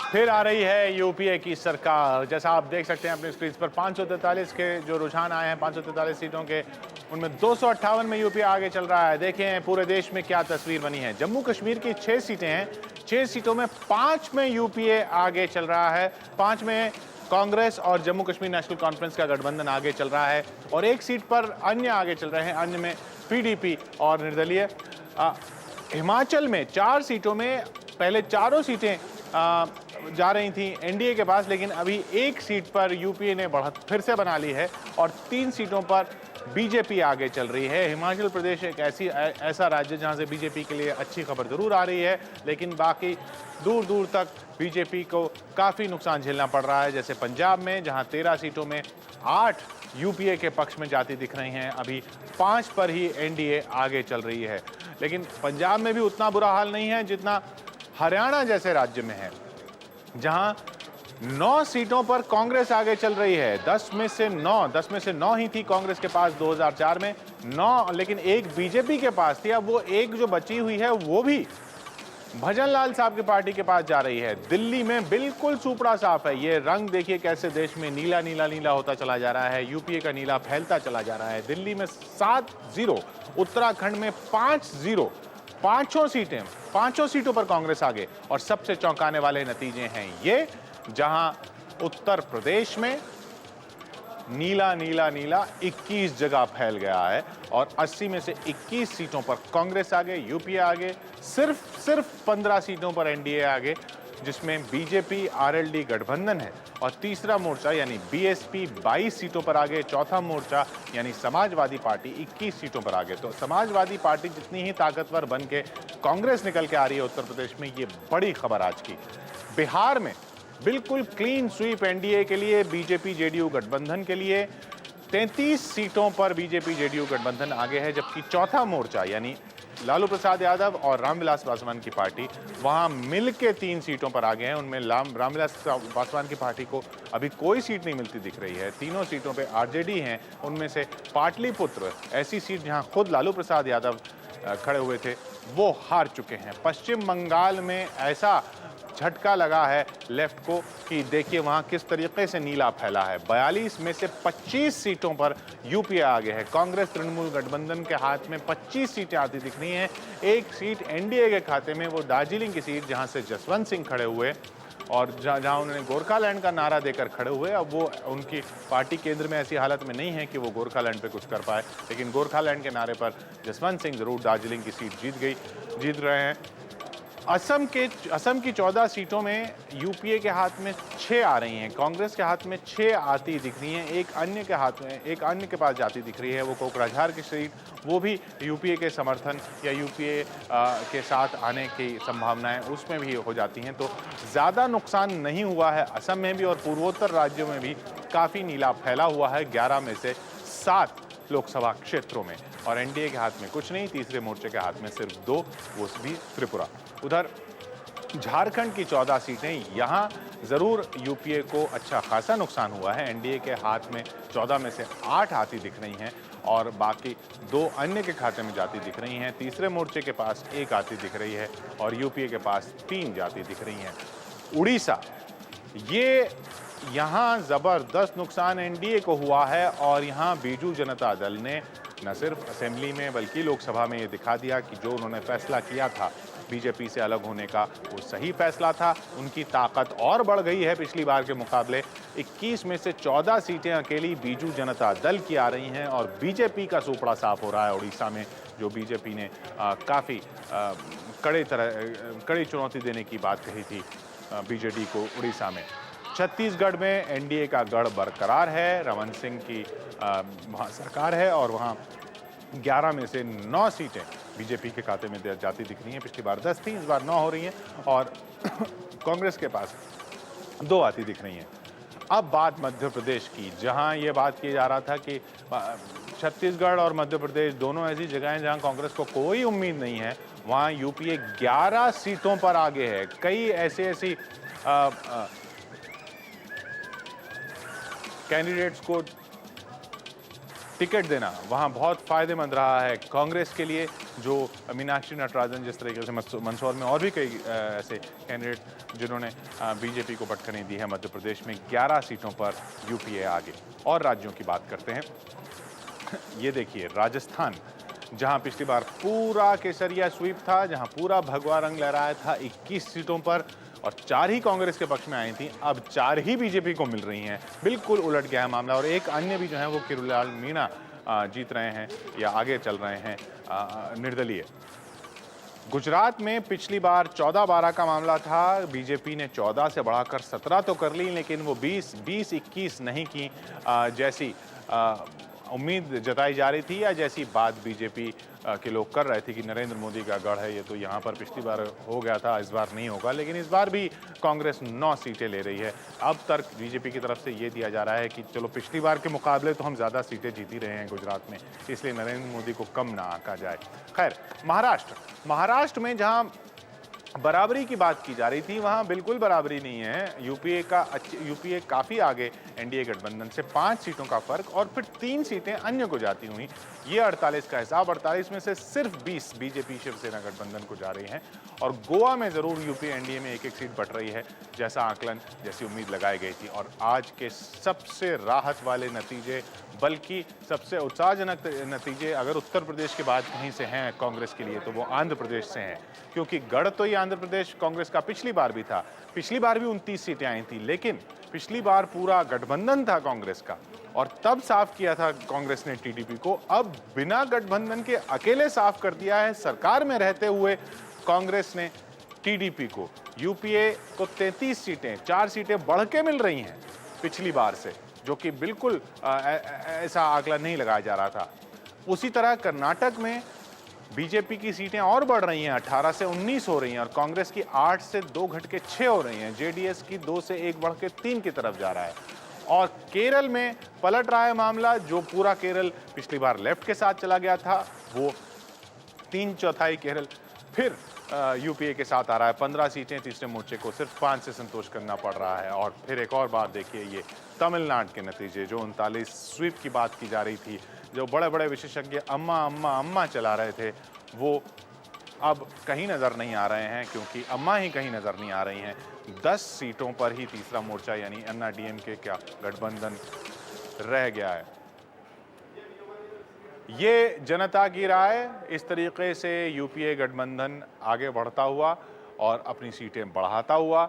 फिर आ रही है यूपीए की सरकार। जैसा आप देख सकते हैं अपनी स्क्रीन पर 543 के जो रुझान आए हैं 543 सीटों के, उनमें 258 में यूपीए आगे चल रहा है। देखें पूरे देश में क्या तस्वीर बनी है। जम्मू कश्मीर की 6 सीटें हैं, 6 सीटों में 5 में यूपीए आगे चल रहा है। 5 में कांग्रेस और जम्मू कश्मीर नेशनल कॉन्फ्रेंस का गठबंधन आगे चल रहा है और एक सीट पर अन्य आगे चल रहे हैं। अन्य में पीडीपी और निर्दलीय। हिमाचल में 4 सीटों में पहले चारों सीटें जा रही थी एनडीए के पास, लेकिन अभी एक सीट पर यूपीए ने बढ़त फिर से बना ली है और 3 सीटों पर बीजेपी आगे चल रही है। हिमाचल प्रदेश एक ऐसा राज्य जहां से बीजेपी के लिए अच्छी खबर जरूर आ रही है, लेकिन बाकी दूर दूर तक बीजेपी को काफ़ी नुकसान झेलना पड़ रहा है। जैसे पंजाब में जहां 13 सीटों में 8 यूपीए के पक्ष में जाती दिख रही हैं, अभी 5 पर ही एनडीए आगे चल रही है। लेकिन पंजाब में भी उतना बुरा हाल नहीं है जितना हरियाणा जैसे राज्य में है, जहां 9 सीटों पर कांग्रेस आगे चल रही है। 10 में से 9 ही थी कांग्रेस के पास 2004 में 9, लेकिन एक बीजेपी के पास थी। अब वो एक जो बची हुई है वो भी भजन लाल साहब की पार्टी के पास जा रही है। दिल्ली में बिल्कुल सुपड़ा साफ है। ये रंग देखिए कैसे देश में नीला नीला नीला होता चला जा रहा है। यूपीए का नीला फैलता चला जा रहा है। दिल्ली में 7-0, उत्तराखंड में 5-0, पांचों सीटों पर कांग्रेस आगे। और सबसे चौंकाने वाले नतीजे हैं ये, जहां उत्तर प्रदेश में नीला नीला नीला 21 जगह फैल गया है और 80 में से 21 सीटों पर कांग्रेस आगे, यूपीए आगे। सिर्फ 15 सीटों पर एनडीए आगे, जिसमें बीजेपी आरएलडी गठबंधन है। और तीसरा मोर्चा यानी बीएसपी 22 सीटों पर आगे। चौथा मोर्चा यानी समाजवादी पार्टी 21 सीटों पर आगे। तो समाजवादी पार्टी जितनी ही ताकतवर बन के कांग्रेस निकल के आ रही है उत्तर प्रदेश में, ये बड़ी खबर आज की। बिहार में बिल्कुल क्लीन स्वीप एनडीए के लिए, बीजेपी जेडीयू गठबंधन के लिए। 33 सीटों पर बीजेपी जेडीयू गठबंधन आगे है, जबकि चौथा मोर्चा यानी लालू प्रसाद यादव और रामविलास पासवान की पार्टी वहां मिलके 3 सीटों पर आगे हैं। उनमें रामविलास पासवान की पार्टी को अभी कोई सीट नहीं मिलती दिख रही है। तीनों सीटों पे आरजेडी हैं। उनमें से पाटलिपुत्र, ऐसी सीट जहां खुद लालू प्रसाद यादव खड़े हुए थे, वो हार चुके हैं। पश्चिम बंगाल में ऐसा झटका लगा है लेफ्ट को कि देखिए वहां किस तरीके से नीला फैला है। 42 में से 25 सीटों पर यूपीए आगे है। कांग्रेस तृणमूल गठबंधन के हाथ में 25 सीटें आती दिख रही हैं। एक सीट एनडीए के खाते में, वो दार्जिलिंग की सीट जहां से जसवंत सिंह खड़े हुए और जहां उन्होंने गोरखालैंड का नारा देकर खड़े हुए। अब वो उनकी पार्टी केंद्र में ऐसी हालत में नहीं है कि वो गोरखालैंड पे कुछ कर पाए, लेकिन गोरखालैंड के नारे पर जसवंत सिंह जरूर दार्जिलिंग की सीट जीत रहे हैं। असम की 14 सीटों में यूपीए के हाथ में 6 आ रही हैं। कांग्रेस के हाथ में 6 आती दिख रही हैं। एक अन्य के पास जाती दिख रही है, वो कोकराझार की सीट, वो भी यूपीए के समर्थन या यूपीए के साथ आने की संभावनाएं उसमें भी हो जाती हैं। तो ज़्यादा नुकसान नहीं हुआ है असम में भी, और पूर्वोत्तर राज्यों में भी काफ़ी नीला फैला हुआ है 11 में से 7 लोकसभा क्षेत्रों में। और एनडीए के हाथ में कुछ नहीं, तीसरे मोर्चे के हाथ में सिर्फ 2, वो भी त्रिपुरा। उधर झारखंड की 14 सीटें, यहां जरूर यूपीए को अच्छा खासा नुकसान हुआ है। एनडीए के हाथ में 14 में से 8 आती दिख रही हैं और बाकी 2 अन्य के खाते में जाती दिख रही हैं। तीसरे मोर्चे के पास 1 आती दिख रही है और यूपीए के पास 3 जाती दिख रही हैं। उड़ीसा, ये यहाँ जबरदस्त नुकसान एनडीए को हुआ है और यहाँ बीजू जनता दल ने न सिर्फ असेंबली में बल्कि लोकसभा में ये दिखा दिया कि जो उन्होंने फैसला किया था बीजेपी से अलग होने का, वो सही फैसला था। उनकी ताकत और बढ़ गई है पिछली बार के मुकाबले। 21 में से 14 सीटें अकेली बीजू जनता दल की आ रही हैं और बीजेपी का सुपड़ा साफ हो रहा है उड़ीसा में, जो बीजेपी ने काफ़ी कड़ी चुनौती देने की बात कही थी बीजेडी को उड़ीसा में। छत्तीसगढ़ में एनडीए का गढ़ बरकरार है। रमन सिंह की वहाँ सरकार है और वहाँ 11 में से 9 सीटें बीजेपी के खाते में जाती दिख रही हैं। पिछली बार 10 थी, इस बार 9 हो रही हैं और कांग्रेस के पास 2 आती दिख रही हैं। अब बात मध्य प्रदेश की, जहां ये बात की जा रहा था कि छत्तीसगढ़ और मध्य प्रदेश दोनों ऐसी जगह हैं जहां कांग्रेस को कोई उम्मीद नहीं है। वहां यूपीए 11 सीटों पर आगे है। कई ऐसी कैंडिडेट्स को टिकट देना वहाँ बहुत फ़ायदेमंद रहा है कांग्रेस के लिए, जो मीनाक्षी नटराजन जिस तरीके से मंदसौर में और भी कई ऐसे कैंडिडेट जिन्होंने बीजेपी को पटखनी दी है। मध्य प्रदेश में 11 सीटों पर यूपीए आगे। और राज्यों की बात करते हैं। ये देखिए राजस्थान, जहां पिछली बार पूरा केसरिया स्वीप था, जहां पूरा भगवा रंग लहराया था 21 सीटों पर और 4 ही कांग्रेस के पक्ष में आई थी, अब 4 ही बीजेपी को मिल रही हैं। बिल्कुल उलट गया है मामला और एक अन्य भी जो है वो किरोड़ीलाल मीणा जीत रहे हैं या आगे चल रहे हैं निर्दलीय। गुजरात में पिछली बार 14-12 का मामला था, बीजेपी ने 14 से बढ़ाकर 17 तो कर ली, लेकिन वो 20-21 नहीं की जैसी उम्मीद जताई जा रही थी या जैसी बात बीजेपी के लोग कर रहे थे कि नरेंद्र मोदी का गढ़ है ये, तो यहाँ पर पिछली बार हो गया था, इस बार नहीं होगा। लेकिन इस बार भी कांग्रेस 9 सीटें ले रही है। अब तक बीजेपी की तरफ से ये दिया जा रहा है कि चलो पिछली बार के मुकाबले तो हम ज़्यादा सीटें जीती रहे हैं गुजरात में, इसलिए नरेंद्र मोदी को कम ना आंका जाए। खैर, महाराष्ट्र में जहाँ बराबरी की बात की जा रही थी, वहां बिल्कुल बराबरी नहीं है। यूपीए काफी आगे एनडीए गठबंधन से 5 सीटों का फर्क और फिर 3 सीटें अन्य को जाती हुई। ये 48 का हिसाब, 48 में से सिर्फ 20 बीजेपी शिवसेना गठबंधन को जा रही हैं और गोवा में जरूर यूपीए एनडीए में एक सीट बट रही है, जैसा आकलन, जैसी उम्मीद लगाई गई थी। और आज के सबसे राहत वाले नतीजे, बल्कि सबसे उत्साहजनक नतीजे अगर उत्तर प्रदेश के बाद कहीं से हैं कांग्रेस के लिए, तो वो आंध्र प्रदेश से हैं। क्योंकि गढ़ तो ये आंध्र प्रदेश कांग्रेस का पिछली बार भी था, पिछली बार भी 29 सीटें आई थी, लेकिन पिछली बार पूरा गठबंधन था कांग्रेस का और तब साफ किया था कांग्रेस ने टीडीपी को। अब बिना गठबंधन के अकेले साफ कर दिया है सरकार में रहते हुए कांग्रेस ने टीडीपी को। यूपीए को 33 सीटें, 4 सीटें बढ़ के मिल रही हैं पिछली बार से, जो कि बिल्कुल ऐसा आकलन नहीं लगाया जा रहा था। उसी तरह कर्नाटक में बीजेपी की सीटें और बढ़ रही हैं, 18 से 19 हो रही हैं और कांग्रेस की 8 से 2 घट के 6 हो रही हैं। जेडीएस की 2 से 1 बढ़ के 3 की तरफ जा रहा है। और केरल में पलट रहा है मामला, जो पूरा केरल पिछली बार लेफ्ट के साथ चला गया था, वो 3/4 केरल फिर यूपीए के साथ आ रहा है। 15 सीटें तीसरे मोर्चे को सिर्फ 5 से संतोष करना पड़ रहा है। और फिर एक और बात देखिए, ये तमिलनाडु के नतीजे, जो 39 स्वीप की बात की जा रही थी, जो बड़े बड़े विशेषज्ञ अम्मा अम्मा अम्मा चला रहे थे, वो अब कहीं नज़र नहीं आ रहे हैं, क्योंकि अम्मा ही कहीं नज़र नहीं आ रही हैं। 10 सीटों पर ही तीसरा मोर्चा यानी अन्ना डीएमके का गठबंधन रह गया है। ये जनता की राय, इस तरीके से यूपीए गठबंधन आगे बढ़ता हुआ और अपनी सीटें बढ़ाता हुआ